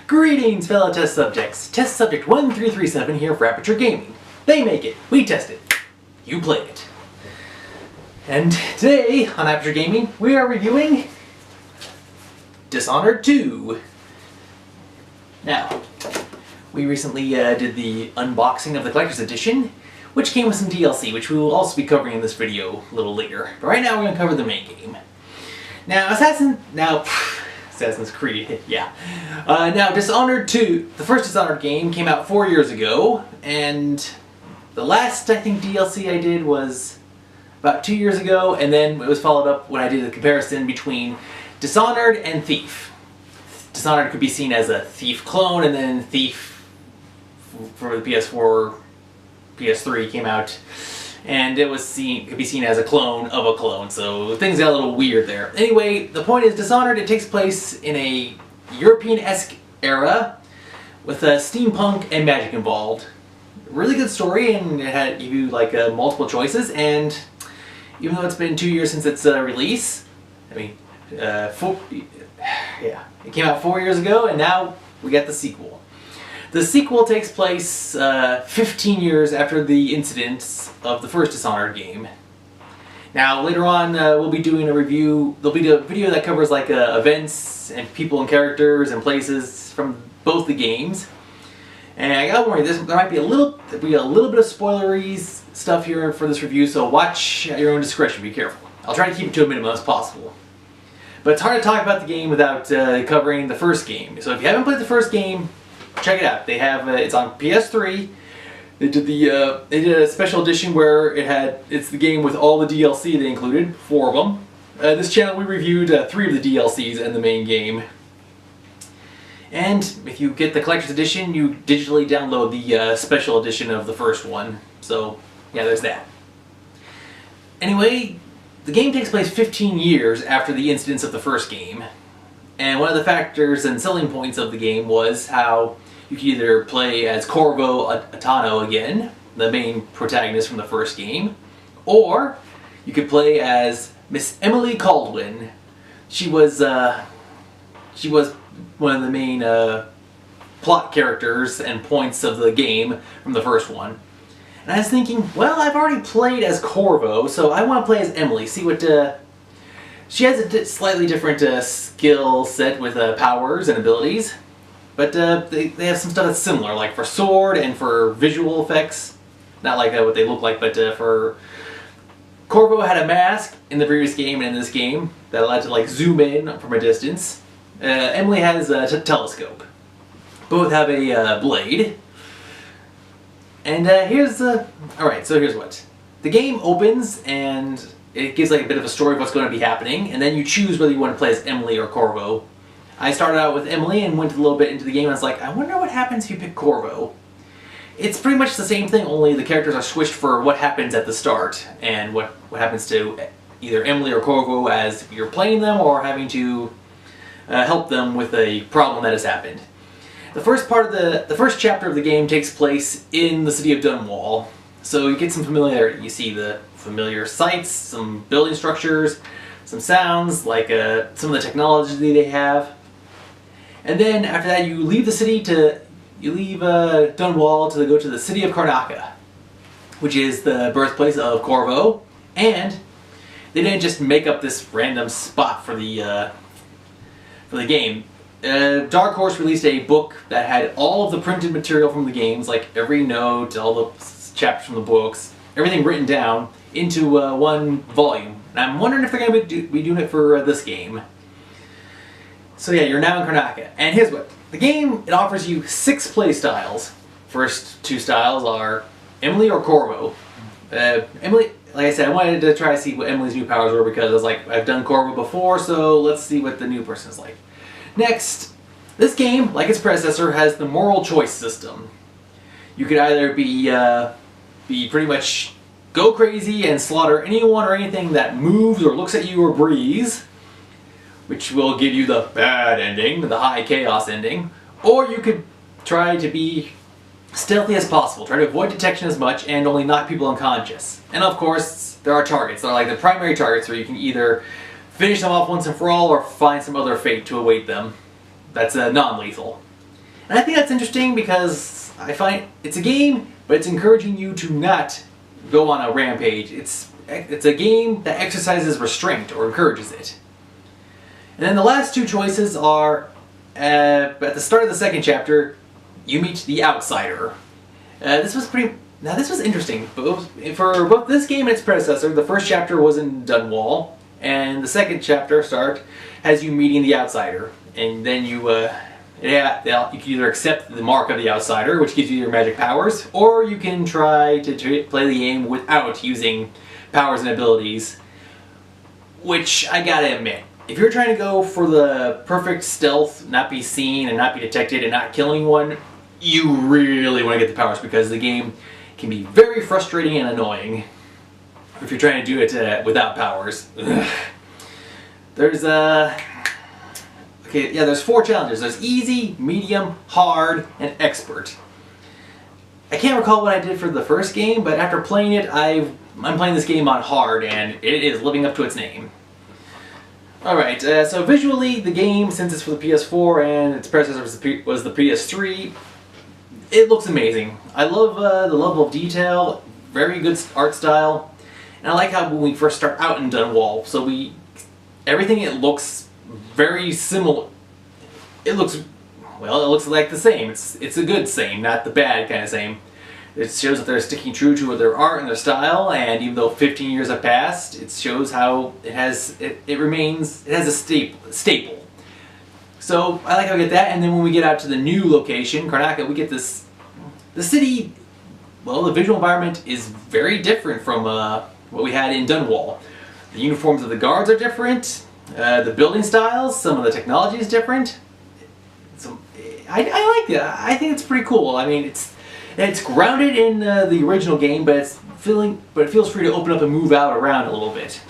Greetings, fellow test subjects. Test subject 1337 here for Aperture Gaming. They make it, we test it, you play it. And today on Aperture Gaming, we are reviewing Dishonored 2. Now, we recently did the unboxing of the Collector's Edition, which came with some DLC, which we will also be covering in this video a little later. But right now we're going to cover the main game. Now, Assassin's Creed, yeah. Now, Dishonored 2, the first Dishonored game, came out 4 years ago, and the last, I think, DLC I did was about 2 years ago, and then it was followed up when I did a comparison between Dishonored and Thief. Dishonored could be seen as a Thief clone, and then Thief for the PS4, PS3 came out, and it could be seen as a clone of a clone, so things got a little weird there. Anyway, the point is, Dishonored, it takes place in a European-esque era with steampunk and magic involved. Really good story, and it had you multiple choices, and even though it's been 2 years since its release, it came out 4 years ago, and now we got the sequel. The sequel takes place 15 years after the incidents of the first Dishonored game. Now, later on, we'll be doing a review. There'll be a video that covers events and people and characters and places from both the games. And I gotta warn you, there might be a little bit of spoilery stuff here for this review, so watch at your own discretion. Be careful. I'll try to keep it to a minimum as possible. But it's hard to talk about the game without covering the first game. So if you haven't played the first game, check it out. They have it's on PS3. They did a special edition where it's the game with all the DLC they included, 4 of them. This channel we reviewed 3 of the DLCs and the main game. And if you get the collector's edition, you digitally download the special edition of the first one. So yeah, there's that. Anyway, the game takes place 15 years after the incidents of the first game. And one of the factors and selling points of the game was how you could either play as Corvo Atano again, the main protagonist from the first game, or you could play as Miss Emily Caldwin. She was one of the main plot characters and points of the game from the first one. And I was thinking, well, I've already played as Corvo, so I want to play as Emily, see what... She has a slightly different skill set with powers and abilities, but they have some stuff that's similar, like for sword and for visual effects. Not like what they look like, but for... Corvo had a mask in the previous game and in this game that allowed to zoom in from a distance. Emily has a telescope. Both have a blade. And alright, so here's what. The game opens and it gives a bit of a story of what's going to be happening, and then you choose whether you want to play as Emily or Corvo. I started out with Emily and went a little bit into the game and I was like, I wonder what happens if you pick Corvo. It's pretty much the same thing, only the characters are switched for what happens at the start and what happens to either Emily or Corvo as you're playing them or having to help them with a problem that has happened. The first chapter of the game takes place in the city of Dunwall, so you get some familiarity. You see the familiar sights, some building structures, some sounds, like some of the technology they have. And then after that, you leave the city Dunwall to go to the city of Karnaca, which is the birthplace of Corvo. And they didn't just make up this random spot for the game. Dark Horse released a book that had all of the printed material from the games, like every note, all the chapters from the books, everything written down into one volume. And I'm wondering if they're going to be doing it for this game. So yeah, you're now in Karnaca. And here's what. The game, it offers you 6 play styles. First 2 styles are Emily or Corvo. Emily, like I said, I wanted to try to see what Emily's new powers were because I was like, I've done Corvo before, so let's see what the new person is like. Next, this game, like its predecessor, has the moral choice system. You could either be pretty much go crazy and slaughter anyone or anything that moves or looks at you or breathes, which will give you the bad ending, the high chaos ending, or you could try to be stealthy as possible, try to avoid detection as much, and only knock people unconscious. And of course, there are targets. They're like the primary targets where you can either finish them off once and for all or find some other fate to await them. That's non-lethal. And I think that's interesting because I find it's a game, but it's encouraging you to not go on a rampage. It's a game that exercises restraint or encourages it. And then the last two choices are, at the start of the second chapter, you meet the Outsider. This was interesting. For both this game and its predecessor, the first chapter was in Dunwall, and the second chapter has you meeting the Outsider. And then you can either accept the mark of the Outsider, which gives you your magic powers, or you can try to play the game without using powers and abilities, which I gotta admit, if you're trying to go for the perfect stealth, not be seen and not be detected and not kill anyone, you really want to get the powers because the game can be very frustrating and annoying if you're trying to do it without powers. Ugh. There's there's 4 challenges. There's easy, medium, hard, and expert. I can't recall what I did for the first game, but after playing it, I'm playing this game on hard, and it is living up to its name. Alright, so visually, the game, since it's for the PS4 and its predecessor was the PS3, it looks amazing. I love the level of detail, very good art style, and I like how when we first start out in Dunwall, everything it looks very similar. It looks like the same. It's a good same, not the bad kind of same. It shows that they're sticking true to their art and their style, and even though 15 years have passed, it shows how it has a staple. So I like how we get that, and then when we get out to the new location, Karnaca, we get the city. Well, the visual environment is very different from what we had in Dunwall. The uniforms of the guards are different. The building styles, some of the technology is different. So I like it. I think it's pretty cool. I mean, it's grounded in the original game, but it feels free to open up and move out around a little bit.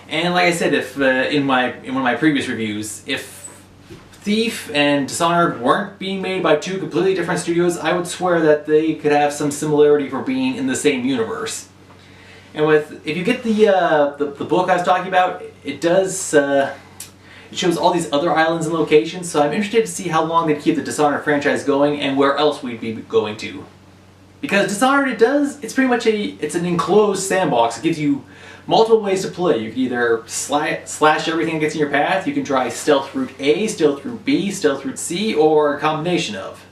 And like I said, if in one of my previous reviews, if Thief and Dishonored weren't being made by 2 completely different studios, I would swear that they could have some similarity for being in the same universe. And if you get the book I was talking about, it does it shows all these other islands and locations. So I'm interested to see how long they keep the Dishonored franchise going and where else we'd be going to. Because Dishonored, it's pretty much it's an enclosed sandbox. It gives you multiple ways to play. You can either slash everything that gets in your path. You can try stealth route A, stealth route B, stealth route C, or a combination of.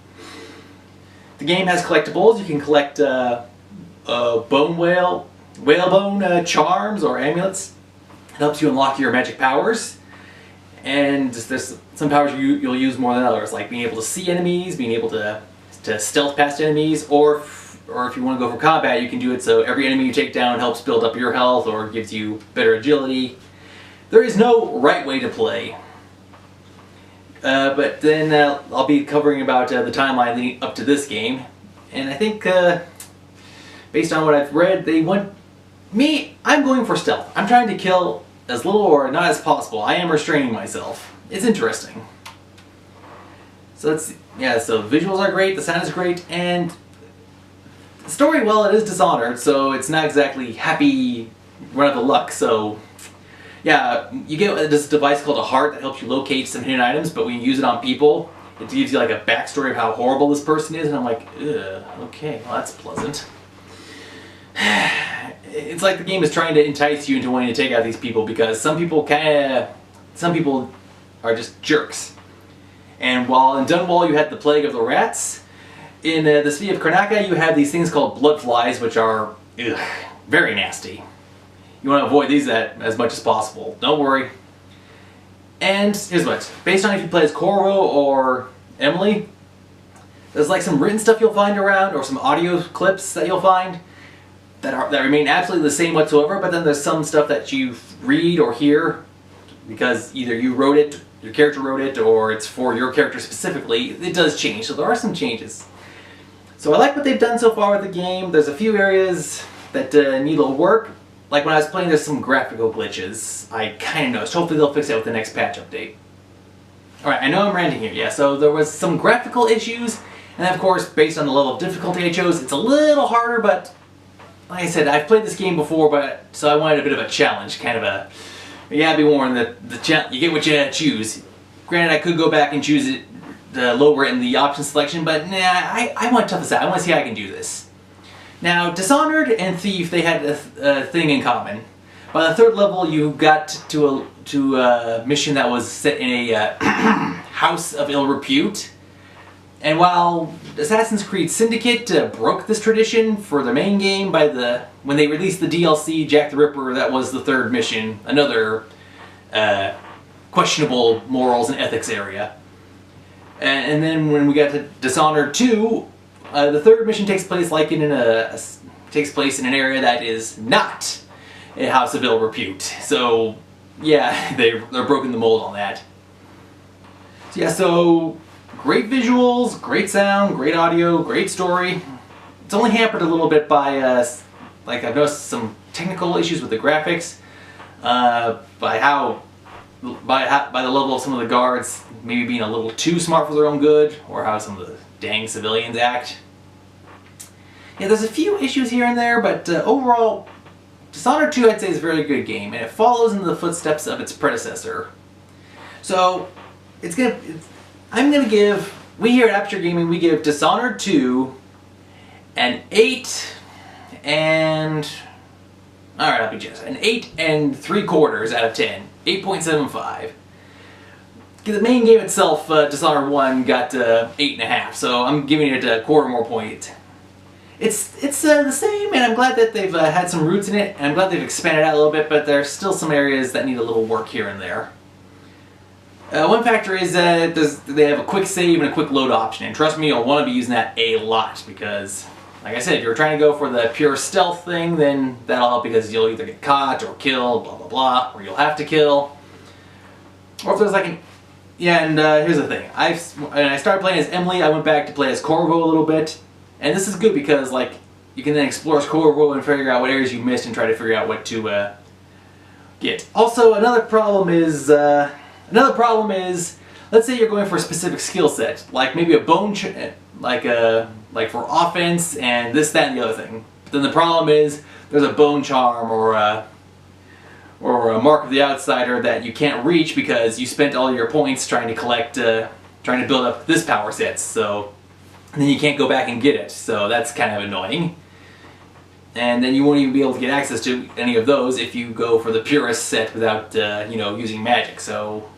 The game has collectibles. You can collect whalebone charms or amulets. It helps you unlock your magic powers. And there's some powers you'll use more than others, like being able to see enemies, being able to stealth past enemies, or if you want to go for combat, you can do it so every enemy you take down helps build up your health or gives you better agility. There is no right way to play. But then I'll be covering about the timeline leading up to this game. And I think, based on what I've read, I'm going for stealth. I'm trying to kill as little or not as possible. I am restraining myself. It's interesting. So so the visuals are great, the sound is great, and the story, well, it is Dishonored, so it's not exactly happy run of the luck. So yeah, you get this device called a heart that helps you locate some hidden items, but when you use it on people, it gives you like a backstory of how horrible this person is, and I'm like, ugh, okay, well that's pleasant. It's like the game is trying to entice you into wanting to take out these people because some people are just jerks. And while in Dunwall you had the plague of the rats, in the city of Karnaca you have these things called bloodflies, which are very nasty. You want to avoid these as much as possible. Don't worry. And here's what, based on if you play as Corvo or Emily, there's like some written stuff you'll find around or some audio clips that you'll find that remain absolutely the same whatsoever, but then there's some stuff that you read or hear because either you wrote it, your character wrote it, or it's for your character specifically. It does change, so there are some changes. So I like what they've done so far with the game. There's a few areas that need a little work. Like when I was playing, there's some graphical glitches I kind of noticed. Hopefully they'll fix it with the next patch update. Alright, I know I'm ranting here, yeah, so there was some graphical issues, and of course, based on the level of difficulty I chose, it's a little harder, but like I said, I've played this game before, so I wanted a bit of a challenge, kind of a, you gotta be warned that you get what you choose. Granted, I could go back and choose it lower in the option selection, but nah, I want to tough this out. I want to see how I can do this. Now, Dishonored and Thief, they had a thing in common. By the third level, you got to a mission that was set in a house of ill repute. And while Assassin's Creed Syndicate broke this tradition for the main game when they released the DLC Jack the Ripper, that was the third mission, another questionable morals and ethics area. And then when we got to Dishonored 2, the third mission takes place in an area that is not a house of ill repute. So yeah, they're broken the mold on that. So yeah, so great visuals, great sound, great audio, great story. It's only hampered a little bit by like I've noticed some technical issues with the graphics, by the level of some of the guards maybe being a little too smart for their own good, or how some of the dang civilians act. Yeah, there's a few issues here and there, but overall, Dishonored 2 I'd say is a very good game, and it follows in the footsteps of its predecessor. So, we here at Aperture Gaming, we give Dishonored 2 an 8 and... Alright, I'll be generous. An 8 3/4 out of 10. 8.75. The main game itself, Dishonored 1, got 8.5, so I'm giving it a quarter more point. It's the same, and I'm glad that they've had some roots in it, and I'm glad they've expanded out a little bit, but there's still some areas that need a little work here and there. One factor is that they have a quick save and a quick load option, and trust me, you'll want to be using that a lot, because, like I said, if you're trying to go for the pure stealth thing, then that'll help because you'll either get caught or killed, blah blah blah, or you'll have to kill. Or if there's like an... Yeah, and here's the thing. When I started playing as Emily, I went back to play as Corvo a little bit. And this is good because, like, you can then explore as Corvo and figure out what areas you missed and try to figure out what to get. Also, another problem is, let's say you're going for a specific skill set, like maybe a bone, like for offense and this, that, and the other thing. But then the problem is there's a bone charm or a mark of the outsider that you can't reach because you spent all your points trying to collect, trying to build up this power set. So. And then you can't go back and get it, so that's kind of annoying. And then you won't even be able to get access to any of those if you go for the purest set without, using magic. So,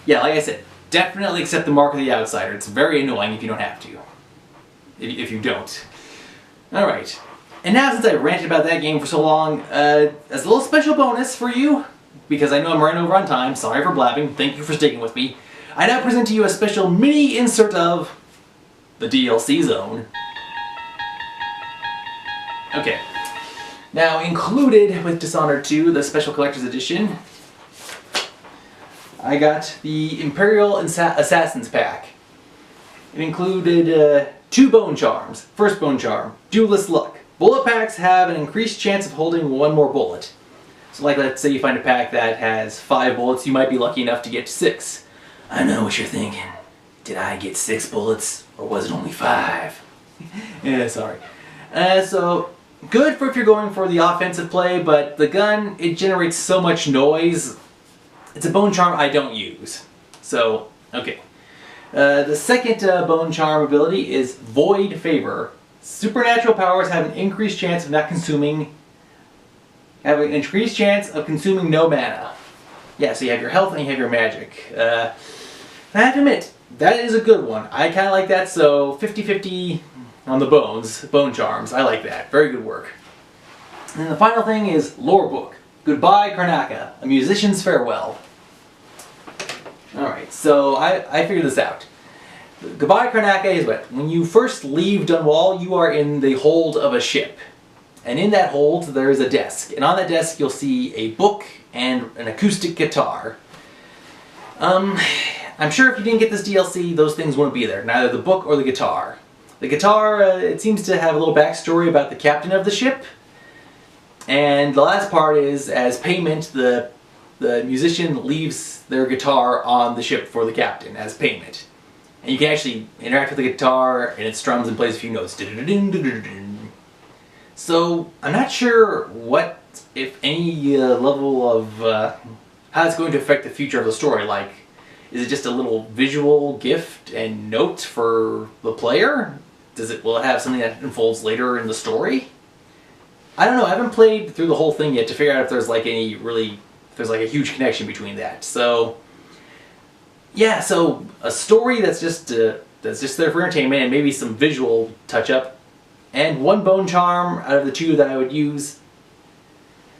yeah, like I said, definitely accept the mark of the outsider. It's very annoying if you don't have to. If you don't. Alright. And now, since I ranted about that game for so long, as a little special bonus for you, because I know I'm running over on time, sorry for blabbing, thank you for sticking with me, I now present to you a special mini insert of the DLC zone. Okay. Now, included with Dishonored 2, the Special Collector's Edition, I got the Imperial Assassins Pack. It included 2 bone charms. First bone charm, Duelist Luck. Bullet packs have an increased chance of holding 1 more bullet. So like, let's say you find a pack that has 5 bullets, you might be lucky enough to get 6. I know what you're thinking. Did I get 6 bullets, or was it only 5? Yeah, sorry. So, good for if you're going for the offensive play, but the gun, it generates so much noise. It's a bone charm I don't use. So, okay. The second bone charm ability is Void Favor. Supernatural powers have an increased chance of consuming no mana. Yeah, so you have your health and you have your magic. I have to admit, that is a good one. I kind of like that, so 50-50 on the bone charms. I like that. Very good work. And then the final thing is Lore Book. Goodbye, Karnaka. A musician's farewell. Alright, so I figured this out. Goodbye, Karnaka is what? When you first leave Dunwall, you are in the hold of a ship. And in that hold, there is a desk. And on that desk, you'll see a book and an acoustic guitar. I'm sure if you didn't get this DLC, those things wouldn't be there. Neither the book or the guitar. The guitar, it seems to have a little backstory about the captain of the ship. And the last part is, as payment, the musician leaves their guitar on the ship for the captain as payment. And you can actually interact with the guitar, and it strums and plays a few notes. So, I'm not sure what, if any, level of how it's going to affect the future of the story. Like, Is it just a little visual gift and note for the player? Will it have something that unfolds later in the story? I don't know. I haven't played through the whole thing yet to figure out if there's like if there's like a huge connection between that. So yeah, so a story that's just there for entertainment and maybe some visual touch up, and one bone charm out of the two that I would use.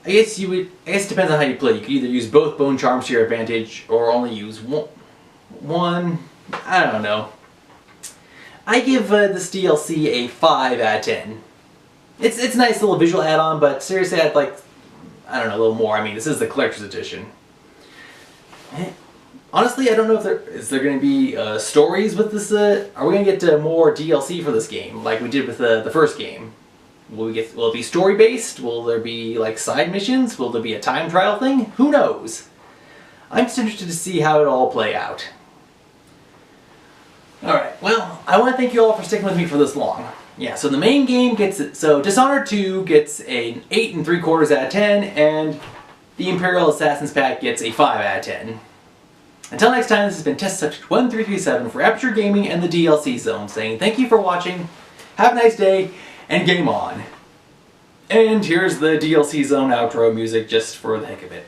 I guess it depends on how you play. You could either use both bone charms to your advantage or only use one. I don't know. I give this DLC a 5 out of 10. It's a nice little visual add-on, but seriously, I'd like, I don't know, a little more. I mean, this is the collector's edition. Honestly, I don't know if is there going to be stories with this. Are we going to get more DLC for this game, like we did with the first game? Will it be story based? Will there be like side missions? Will there be a time trial thing? Who knows? I'm just interested to see how it all play out. Alright, well, I want to thank you all for sticking with me for this long. Yeah, so the main game gets it. So Dishonored 2 gets an 8 3/4 out of 10, and the Imperial Assassins Pack gets a 5 out of 10. Until next time, this has been Test Subject 1337 for Aperture Gaming and the DLC Zone, saying thank you for watching, have a nice day, and game on. And here's the DLC Zone outro music just for the heck of it.